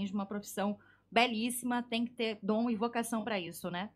além de uma profissão belíssima, tem que ter dom e vocação para isso, né?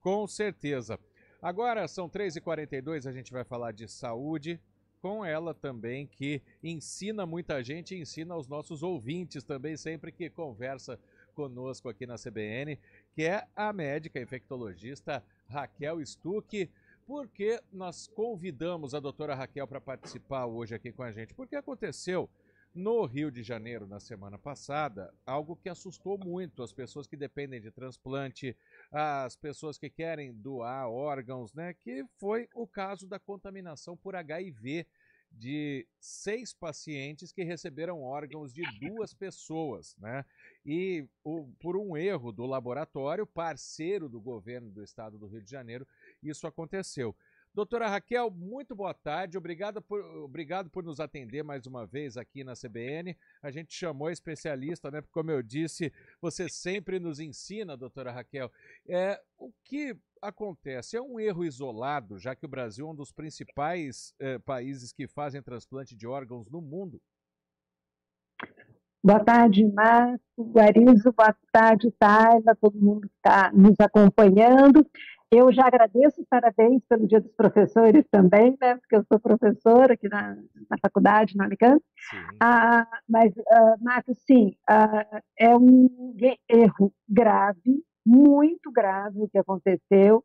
Com certeza. Agora são 3h42, a gente vai falar de saúde, com ela também, que ensina muita gente, ensina aos nossos ouvintes também, sempre que conversa conosco aqui na CBN, que é a médica infectologista Raquel Stuck. Por que nós convidamos a doutora Raquel para participar hoje aqui com a gente? Porque aconteceu no Rio de Janeiro, na semana passada, algo que assustou muito as pessoas que dependem de transplante, as pessoas que querem doar órgãos, né? Que foi o caso da contaminação por HIV de 6 pacientes que receberam órgãos de 2 pessoas, né? E por um erro do laboratório, parceiro do governo do estado do Rio de Janeiro, isso aconteceu. Doutora Raquel, muito boa tarde, obrigado por nos atender mais uma vez aqui na CBN. A gente chamou a especialista, né? Porque, como eu disse, você sempre nos ensina, doutora Raquel. O que acontece? É um erro isolado, já que o Brasil é um dos principais países que fazem transplante de órgãos no mundo? Boa tarde, Márcio, Guarizo, boa tarde, Tayla, todo mundo que está nos acompanhando. Eu já agradeço, parabéns pelo Dia dos Professores também, né, porque eu sou professora aqui na faculdade, na Unicamp. Márcio, sim, é um erro grave, muito grave o que aconteceu,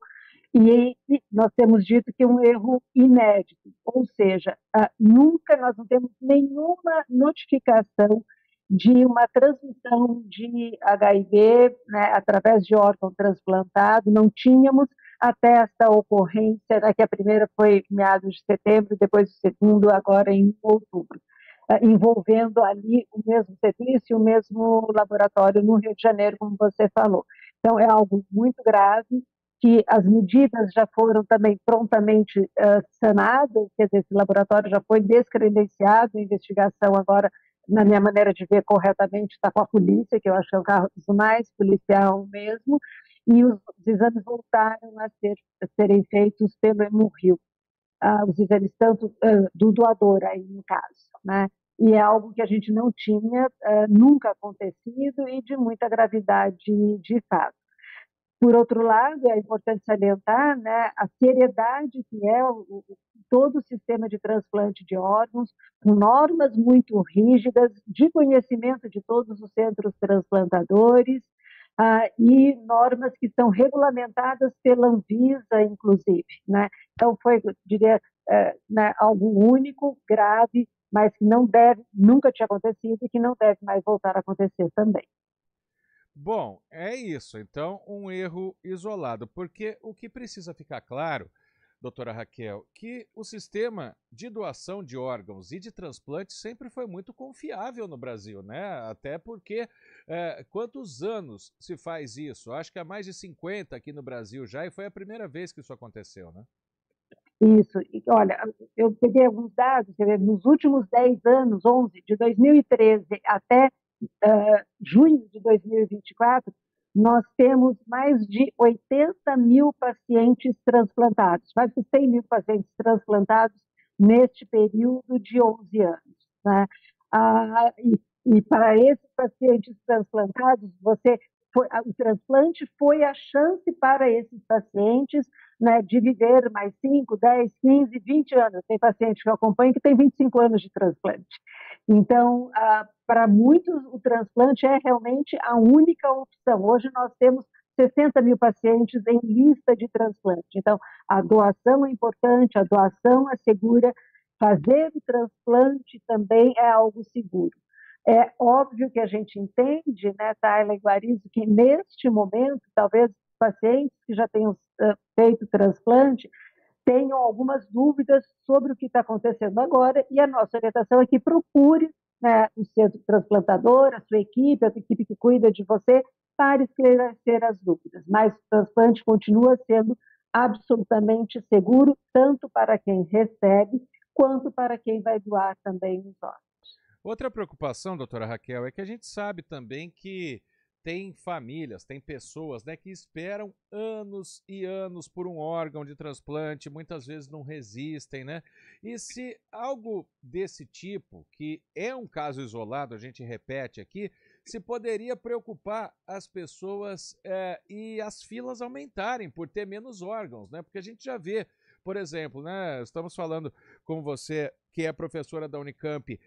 e nós temos dito que é um erro inédito, ou seja, nunca nós não temos nenhuma notificação de uma transmissão de HIV, né, através de órgão transplantado, não tínhamos até essa ocorrência, né, que a primeira foi em meados de setembro, depois o segundo agora em outubro, envolvendo ali o mesmo serviço e o mesmo laboratório no Rio de Janeiro, como você falou. Então, é algo muito grave, que as medidas já foram também prontamente sanadas, quer dizer, esse laboratório já foi descredenciado, a investigação agora, na minha maneira de ver corretamente, está com a polícia, que eu acho que é o caso mais policial mesmo, e os exames voltaram a serem feitos no Rio. Os exames tanto do doador aí, no caso, né? E é algo que a gente não tinha nunca acontecido e de muita gravidade de fato. Por outro lado, é importante salientar, né, a seriedade que é todo o sistema de transplante de órgãos, com normas muito rígidas, de conhecimento de todos os centros transplantadores, e normas que são regulamentadas pela Anvisa, inclusive, né? Então, foi, eu diria, né, algo único, grave, mas que não deve, nunca tinha acontecido e que não deve mais voltar a acontecer também. Bom, é isso. Então, um erro isolado, porque o que precisa ficar claro, doutora Raquel, que o sistema de doação de órgãos e de transplante sempre foi muito confiável no Brasil, né? Até porque quantos anos se faz isso? Acho que há mais de 50 aqui no Brasil já, e foi a primeira vez que isso aconteceu, né? Isso. E, olha, eu peguei alguns dados, nos últimos 10 anos, 11, de 2013 até junho de 2024, nós temos mais de 80 mil pacientes transplantados, quase 100 mil pacientes transplantados neste período de 11 anos. Né? E para esses pacientes transplantados, o transplante foi a chance para esses pacientes, né, de viver mais 5, 10, 15, 20 anos. Tem paciente que eu acompanho que tem 25 anos de transplante. Então, para muitos, o transplante é realmente a única opção. Hoje nós temos 60 mil pacientes em lista de transplante. Então, a doação é importante, a doação é segura, fazer o transplante também é algo seguro. É óbvio que a gente entende, né, Tayla e Guarizo, que neste momento, talvez pacientes que já tenham feito transplante tenham algumas dúvidas sobre o que está acontecendo agora, e a nossa orientação é que procure, né, o centro transplantador, a sua equipe, a equipe que cuida de você, para esclarecer as dúvidas. Mas o transplante continua sendo absolutamente seguro, tanto para quem recebe, quanto para quem vai doar também os órgãos. Outra preocupação, doutora Raquel, é que a gente sabe também que tem famílias, tem pessoas, né, que esperam anos e anos por um órgão de transplante, muitas vezes não resistem, né? E se algo desse tipo, que é um caso isolado, a gente repete aqui, se poderia preocupar as pessoas e as filas aumentarem por ter menos órgãos, né? Porque a gente já vê, por exemplo, né? Estamos falando com você, que é professora da Unicamp,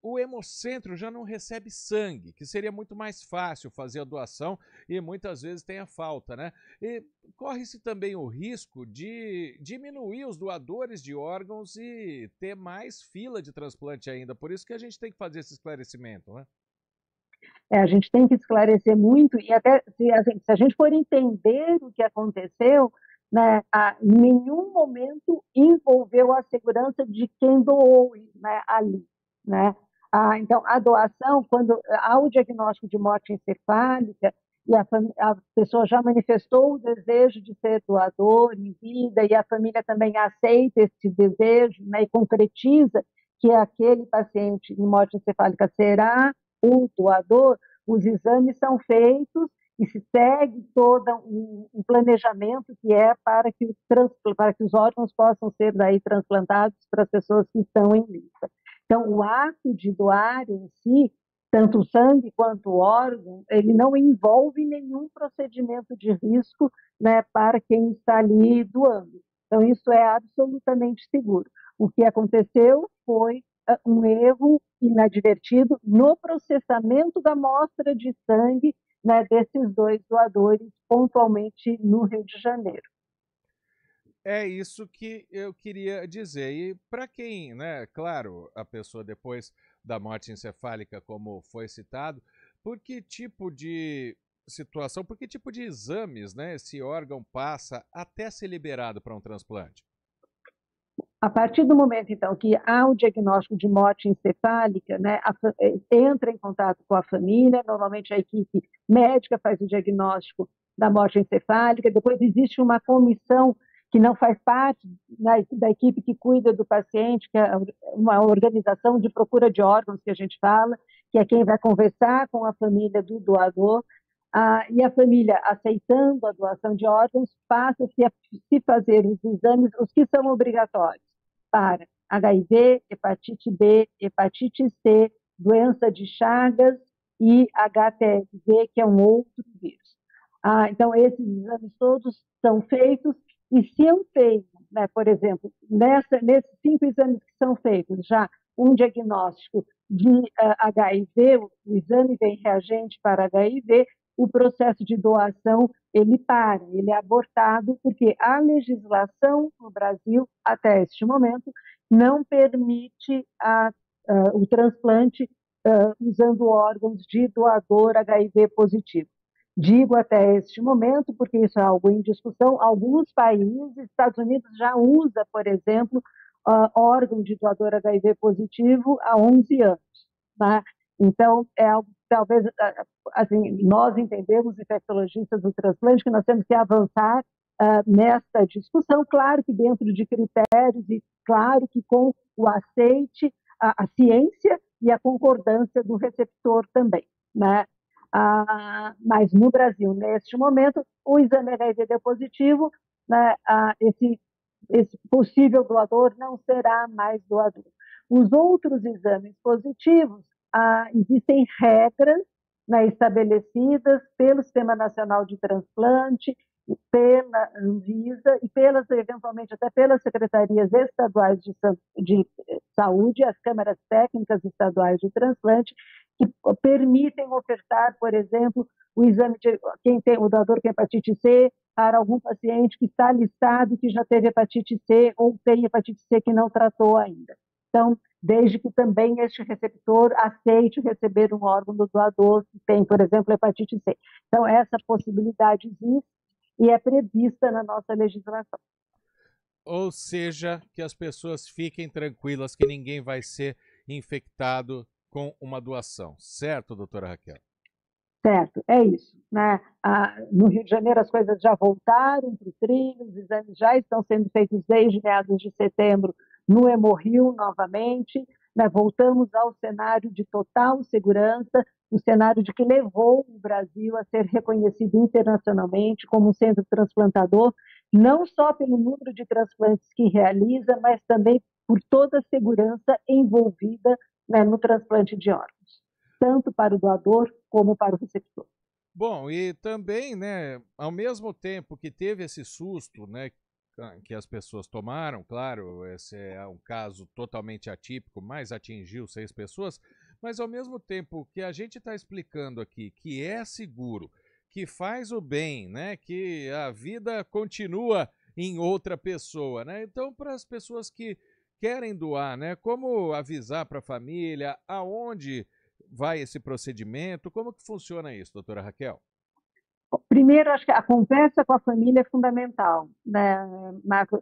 o Hemocentro já não recebe sangue, que seria muito mais fácil fazer a doação e muitas vezes tem a falta, né? E corre-se também o risco de diminuir os doadores de órgãos e ter mais fila de transplante ainda. Por isso que a gente tem que fazer esse esclarecimento, né? A gente tem que esclarecer muito, e até se a gente for entender o que aconteceu, né, em nenhum momento envolveu a segurança de quem doou, né, ali. Né? Então, a doação, quando há o diagnóstico de morte encefálica, e a pessoa já manifestou o desejo de ser doador em vida, e a família também aceita esse desejo, né, e concretiza que aquele paciente em morte encefálica será o doador, os exames são feitos e se segue todo um planejamento que é para que os órgãos possam ser daí transplantados para as pessoas que estão em lista. Então, o ato de doar em si, tanto o sangue quanto o órgão, ele não envolve nenhum procedimento de risco, né, para quem está ali doando. Então, isso é absolutamente seguro. O que aconteceu foi um erro inadvertido no processamento da amostra de sangue, né, desses dois doadores, pontualmente no Rio de Janeiro. É isso que eu queria dizer. E para quem, né, claro, a pessoa depois da morte encefálica, como foi citado, por que tipo de situação, por que tipo de exames, né, esse órgão passa até ser liberado para um transplante? A partir do momento, então, que há o diagnóstico de morte encefálica, né, entra em contato com a família, normalmente a equipe médica faz o diagnóstico da morte encefálica, depois existe uma comissão que não faz parte da equipe que cuida do paciente, que é uma organização de procura de órgãos que a gente fala, que é quem vai conversar com a família do doador, e a família, aceitando a doação de órgãos, passa-se a se fazer os exames, os que são obrigatórios, para HIV, hepatite B, hepatite C, doença de Chagas e HTLV, que é um outro vírus. Então, esses exames todos são feitos, e se eu tenho, né, por exemplo, nesses 5 exames que são feitos, já um diagnóstico de HIV, o exame vem reagente para HIV, o processo de doação ele é abortado, porque a legislação no Brasil, até este momento, não permite o transplante usando órgãos de doador HIV positivo. Digo até este momento, porque isso é algo em discussão, alguns países, Estados Unidos já usa, por exemplo, órgão de doador HIV positivo há 11 anos. Tá? Então, é algo talvez, assim, nós entendemos, infectologistas do transplante, que nós temos que avançar nesta discussão, claro que dentro de critérios e claro que com o aceite, a ciência e a concordância do receptor também, né? Mas no Brasil, neste momento, o exame HIV deu positivo, né? Esse possível doador não será mais doador. Os outros exames positivos, existem regras, né, estabelecidas pelo Sistema Nacional de Transplante, pela Anvisa e eventualmente até pelas secretarias estaduais de saúde, as câmaras técnicas estaduais de transplante, que permitem ofertar, por exemplo, o exame de quem tem o doador com hepatite C para algum paciente que está listado que já teve hepatite C ou tem hepatite C que não tratou ainda. Então, desde que também este receptor aceite receber um órgão do doador que tem, por exemplo, hepatite C. Então, essa possibilidade existe e é prevista na nossa legislação. Ou seja, que as pessoas fiquem tranquilas que ninguém vai ser infectado com uma doação. Certo, doutora Raquel? Certo, é isso. Né? No Rio de Janeiro as coisas já voltaram para o trilho, os exames já estão sendo feitos desde meados de setembro no Hemorrio novamente, né? Voltamos ao cenário de total segurança, o cenário de que levou o Brasil a ser reconhecido internacionalmente como um centro transplantador, não só pelo número de transplantes que realiza, mas também por toda a segurança envolvida, né, no transplante de órgãos. tanto para o doador como para o receptor. Bom, e também, né, ao mesmo tempo que teve esse susto, né, que as pessoas tomaram, claro, esse é um caso totalmente atípico, mas atingiu 6 pessoas, mas ao mesmo tempo que a gente está explicando aqui que é seguro, que faz o bem, né, que a vida continua em outra pessoa, né? Então, para as pessoas que querem doar, né, como avisar para a família, aonde vai esse procedimento, como que funciona isso, doutora Raquel? Primeiro, acho que a conversa com a família é fundamental, né, Marco?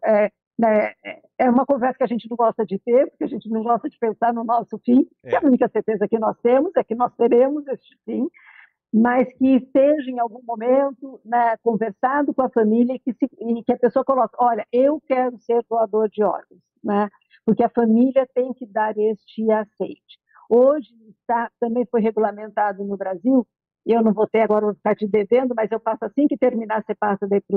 Né, é uma conversa que a gente não gosta de ter, porque a gente não gosta de pensar no nosso fim, que a única certeza que nós temos é que nós teremos este fim, mas que seja em algum momento, né, conversado com a família e que a pessoa coloque, olha, eu quero ser doador de órgãos, né? Porque a família tem que dar este aceite. Hoje também foi regulamentado no Brasil, e eu não vou ter agora, vou ficar te devendo, mas eu passo assim que terminar, você passa daí para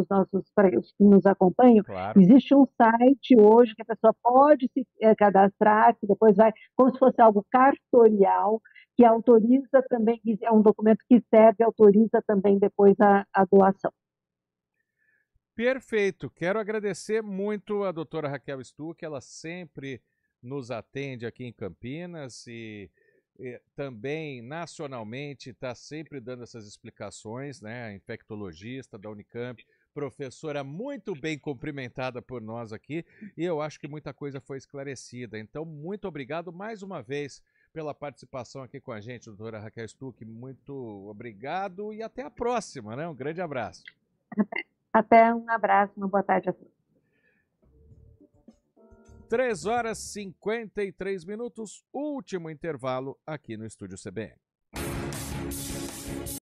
os que nos acompanham. Claro. Existe um site hoje que a pessoa pode se cadastrar, que depois vai, como se fosse algo cartorial, que autoriza também, é um documento que serve, autoriza também depois a doação. Perfeito. Quero agradecer muito a doutora Raquel Stuck, ela sempre nos atende aqui em Campinas e também nacionalmente está sempre dando essas explicações, né? Infectologista da Unicamp, professora muito bem cumprimentada por nós aqui, e eu acho que muita coisa foi esclarecida. Então, muito obrigado mais uma vez pela participação aqui com a gente, doutora Raquel Stuck. Muito obrigado e até a próxima, né? Um grande abraço. Até um abraço, uma boa tarde a todos. 3h53, último intervalo aqui no Estúdio CBN.